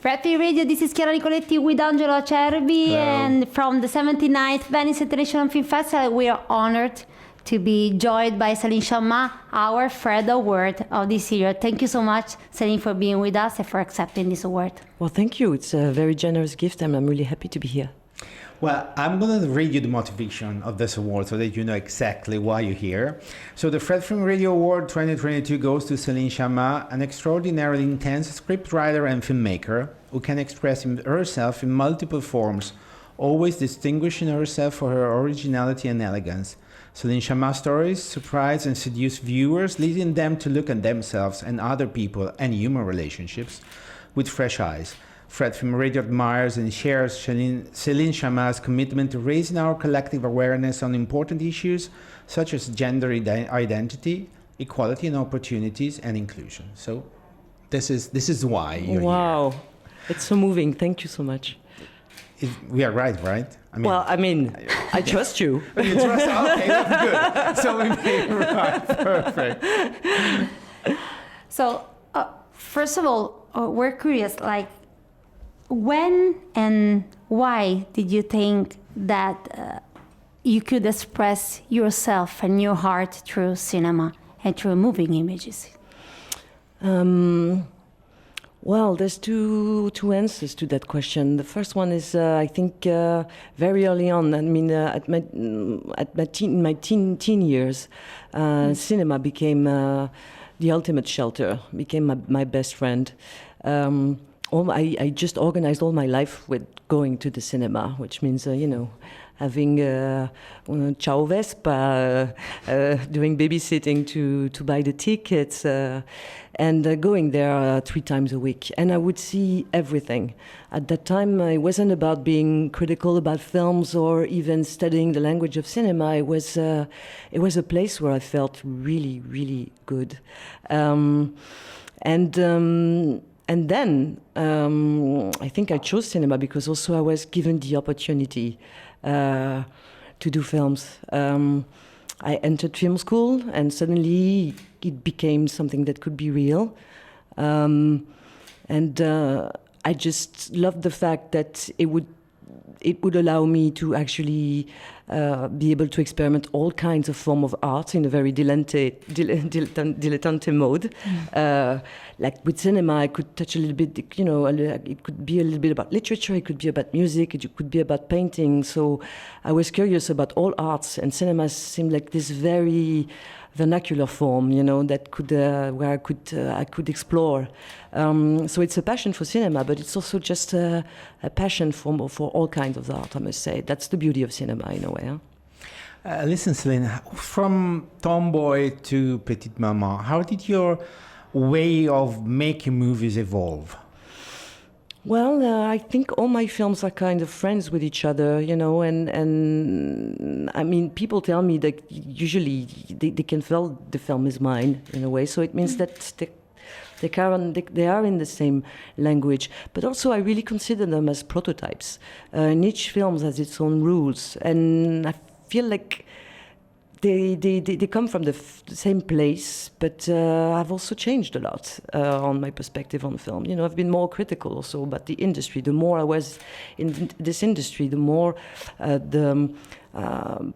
Fred Film Radio, this is Chiara Nicoletti with Angelo Acerbi, and from the 79th Venice International Film Festival, we are honored to be joined by Sciamma, our Fred Award of this year. Thank you so much, Celine, for being with us and for accepting this award. Well, thank you. It's a very generous gift, and I'm really happy to be here. Well, I'm going to read you the motivation of this award so that you know exactly why you're here. So the Fred Film Radio Award 2022 goes to Sciamma, an extraordinarily intense scriptwriter and filmmaker who can express herself in multiple forms, always distinguishing herself for her originality and elegance. Sciamma's stories surprise and seduce viewers, leading them to look at themselves and other people and human relationships with fresh eyes. Fred Film Radio admires and shares Sciamma's commitment to raising our collective awareness on important issues such as gender identity, equality and opportunities, and inclusion. So this is why you're Wow, here. It's so moving. Thank you so much. We are right? I mean, I trust you. You trust? Okay, that's good. So we made it right. Perfect. So, first of all, we're curious, like, when and why did you think that you could express yourself and your heart through cinema and through moving images? Well, there's two answers to that question. The first one is, I think, very early on. I mean, in my teen years, cinema became the ultimate shelter. Became my best friend. I just organized all my life with going to the cinema, which means, having Ciao Vespa, doing babysitting to buy the tickets, and going there 3 times a week. And I would see everything. At that time, it wasn't about being critical about films or even studying the language of cinema. It was a place where I felt really, really good. And then I think I chose cinema because also I was given the opportunity to do films. I entered film school and suddenly it became something that could be real. And I just loved the fact that it would allow me to actually be able to experiment all kinds of form of art in a very dilettante mode. Like with cinema, I could touch a little bit, it could be a little bit about literature, it could be about music, it could be about painting. So I was curious about all arts, and cinema seemed like this very vernacular form, that could where I could explore. So it's a passion for cinema, but it's also just a passion for all kinds of art, I must say. That's the beauty of cinema in a way. Huh? Listen, Celine, from tomboy to petite maman, how did your way of making movies evolve? Well, I think all my films are kind of friends with each other, and I mean, people tell me that usually they can feel the film is mine in a way, so it means that they are in the same language. But also I really consider them as prototypes. And each film has its own rules, and I feel like they come from the same place, but I've also changed a lot on my perspective on film. I've been more critical also about the industry. The more I was in this industry, the more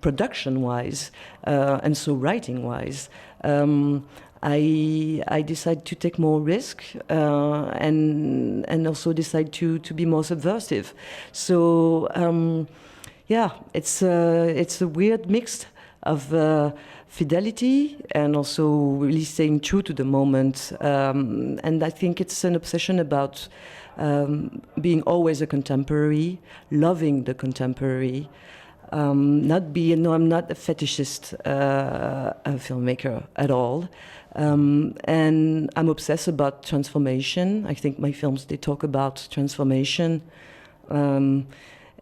production-wise and so writing-wise, I decided to take more risk and also decide to be more subversive. So it's a weird mix of fidelity and also really staying true to the moment. And I think it's an obsession about being always a contemporary, loving the contemporary, I'm not a fetishist filmmaker at all. And I'm obsessed about transformation. I think my films, they talk about transformation.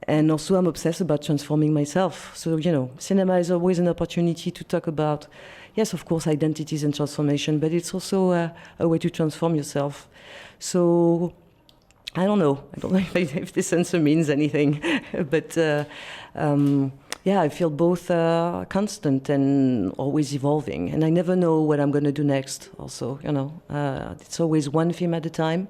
And also I'm obsessed about transforming myself. So, cinema is always an opportunity to talk about, yes, of course, identities and transformation, but it's also a way to transform yourself. So, I don't know if this answer means anything, but I feel both constant and always evolving. And I never know what I'm going to do next also, it's always one film at a time.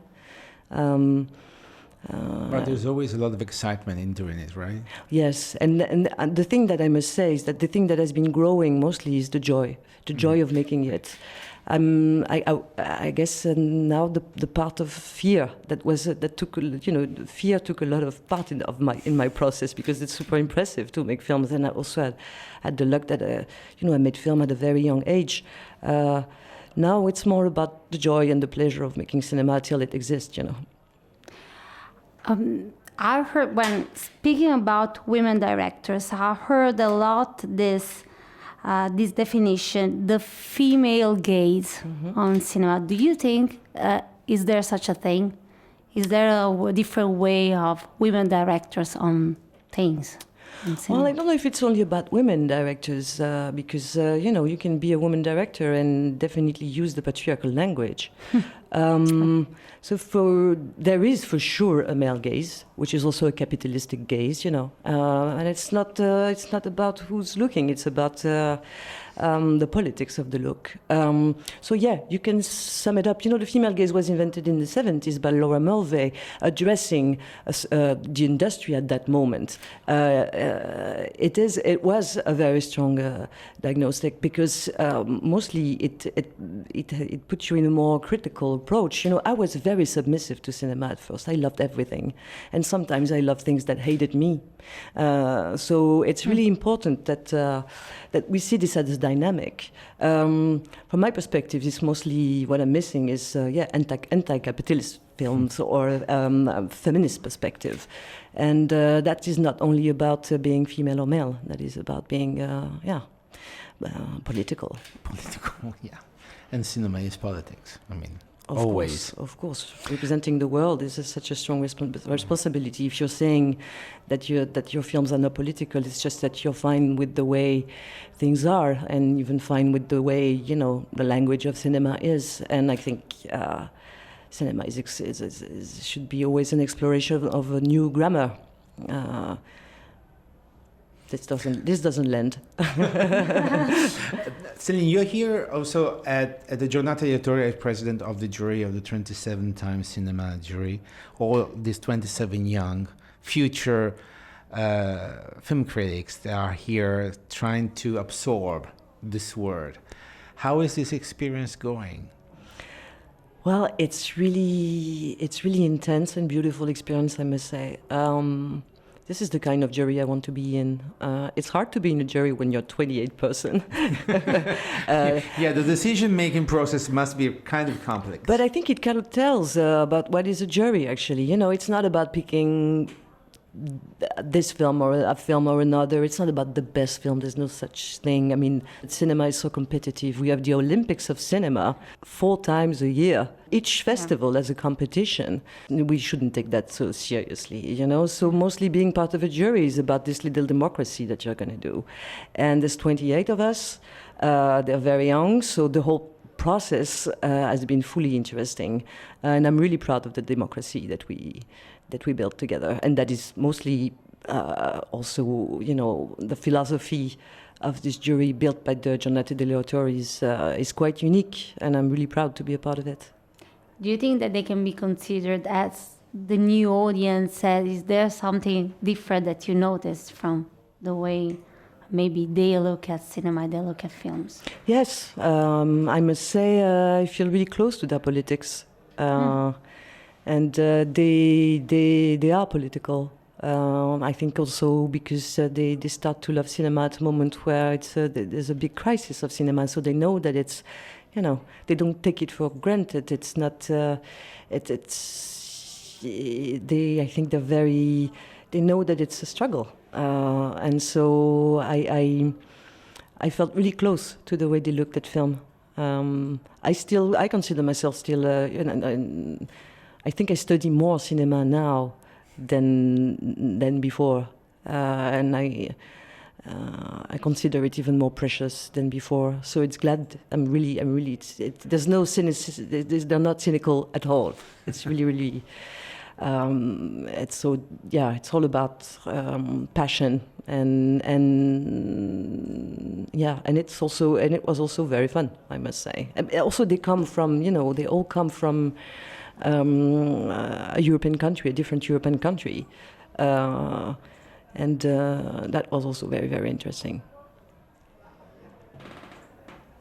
But there's always a lot of excitement in doing it, right? Yes, and the thing that I must say is that the thing that has been growing mostly is the joy of making it. I guess now the part of fear that took, fear took a lot of part in my process, because it's super impressive to make films, and I also had the luck that I made film at a very young age. Now it's more about the joy and the pleasure of making cinema till it exists, I've heard, when speaking about women directors, I've heard a lot this definition, the female gaze on cinema. Do you think, is there such a thing? Is there a different way of women directors on things? Well, I don't know if it's only about women directors, because, you can be a woman director and definitely use the patriarchal language. So there is for sure a male gaze, which is also a capitalistic gaze, and it's not about who's looking, it's about the politics of the look. So yeah, you can sum it up. The female gaze was invented in the 70s by Laura Mulvey, addressing the industry at that moment. It was a very strong diagnostic, because mostly it puts you in a more critical approach. I was very submissive to cinema at first. I loved everything, and sometimes I loved things that hated me. So it's really important that we see this as dynamic. From my perspective, it's mostly what I'm missing is anti-capitalist films or feminist perspective, and that is not only about being female or male. That is about being political. Political, yeah. And cinema is politics. I mean, Of course. Representing the world is such a strong responsibility. If you're saying that your films are not political, it's just that you're fine with the way things are, and even fine with the way the language of cinema is. And I think cinema should be always an exploration of a new grammar. This doesn't lend. Céline, you're here also at the Giornata Editoriale as president of the jury of the 27 Times Cinema jury. All these 27 young future film critics that are here trying to absorb this word. How is this experience going? Well, it's really intense and beautiful experience, I must say. This is the kind of jury I want to be in. It's hard to be in a jury when you're 28 person. Yeah, the decision-making process must be kind of complex. But I think it kind of tells about what is a jury, actually. It's not about picking this film or a film or another. It's not about the best film. There's no such thing. I mean, cinema is so competitive. We have the Olympics of cinema 4 times a year. Each festival has a competition. We shouldn't take that so seriously, So mostly being part of a jury is about this little democracy that you're going to do. And there's 28 of us. They're very young, so the whole process has been fully interesting. And I'm really proud of the democracy that we built together. And that is mostly also, the philosophy of this jury built by the Giornata degli Autori is quite unique, and I'm really proud to be a part of it. Do you think that they can be considered as the new audience? Is there something different that you noticed from the way maybe they look at cinema, they look at films? Yes, I must say I feel really close to their politics. And they are political. I think also because they start to love cinema at a moment where there's a big crisis of cinema, so they know that it's, they don't take it for granted. It's not. I think they know that it's a struggle, and so I felt really close to the way they looked at film. I consider myself still, I think I study more cinema now than before, and I consider it even more precious than before. So it's glad. I'm really. There's no cynicism. They're not cynical at all. It's really. It's so. Yeah. It's all about passion and yeah. And it was also very fun, I must say. And also, they come from. They all come from a European country, a different European country. And that was also very, very interesting.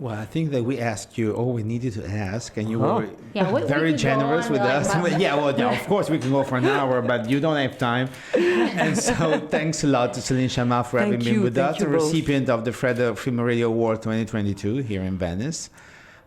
Well, I think that we asked you all we needed to ask, and you were Yeah, we very could go generous on with like us. that. Yeah, well, yeah, of course we can go for an hour, but you don't have time. And so thanks a lot to Céline Sciamma for having been with us, the recipient of the Fred Film Radio Award 2022 here in Venice,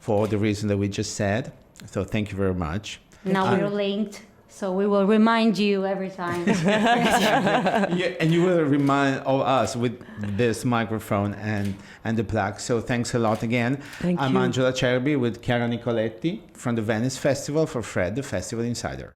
for all the reasons that we just said. So thank you very much. Now we're linked, so we will remind you every time. Yeah, and you will remind of us with this microphone and the plaque. So thanks a lot again. Thank I'm you. Angelo Acerbi with Chiara Nicoletti from the Venice Festival for Fred, the Festival Insider.